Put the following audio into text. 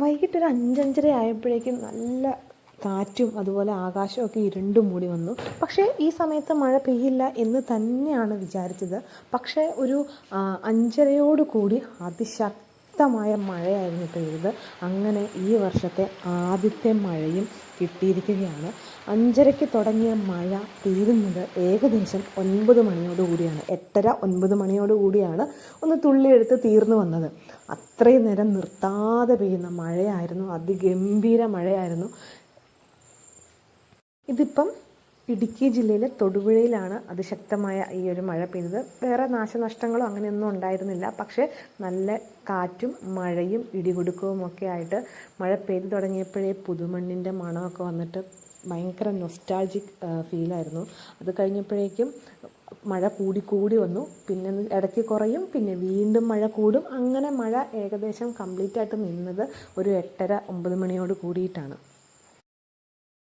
വൈകിട്ടൊരു 5-5:30 ആയപ്പോഴേക്കും നല്ല കാറ്റും അതുപോലെ ആകാശമൊക്കെ ഇരുണ്ടു മൂടി വന്നു. പക്ഷേ ഈ സമയത്ത് മഴ പെയ്യില്ല എന്ന് തന്നെയാണ് വിചാരിച്ചത്. പക്ഷേ ഒരു 5:30 കൂടി അതിശക്തമായ മഴയായിരുന്നു പെയ്തത്. അങ്ങനെ ഈ വർഷത്തെ ആദ്യത്തെ മഴയും കിട്ടിയിരിക്കുകയാണ്. 5:30 തുടങ്ങിയ മഴ തീരുന്നത് ഏകദേശം 9 മണിയോട് കൂടിയാണ്. 8:30-9 മണിയോട് കൂടിയാണ് ഒന്ന് തുള്ളിയെടുത്ത് തീർന്നു വന്നത്. അത്രയും നേരം നിർത്താതെ പെയ്യുന്ന മഴയായിരുന്നു. അതിഗംഭീര മഴയായിരുന്നു. ഇതിപ്പം ഇടുക്കി ജില്ലയിലെ തൊടുപുഴയിലാണ് അതിശക്തമായ ഈ ഒരു മഴ പെയ്തത്. വേറെ നാശനഷ്ടങ്ങളോ അങ്ങനെയൊന്നും ഉണ്ടായിരുന്നില്ല. പക്ഷേ നല്ല കാറ്റും മഴയും ഇടികുടുക്കവും ഒക്കെ ആയിട്ട് മഴ പെയ്തു തുടങ്ങിയപ്പോഴേ പുതുമണ്ണിൻ്റെ മണമൊക്കെ വന്നിട്ട് ഭയങ്കര നൊസ്റ്റാൾജിക് ഫീലായിരുന്നു. അത് കഴിഞ്ഞപ്പോഴേക്കും മഴ കൂടി വന്നു. പിന്നെ ഇടയ്ക്ക് കുറയും, പിന്നെ വീണ്ടും മഴ കൂടും. അങ്ങനെ മഴ ഏകദേശം കംപ്ലീറ്റ് ആയിട്ട് നിന്നത് ഒരു 8:30-9 മണിയോട് കൂടിയിട്ടാണ്.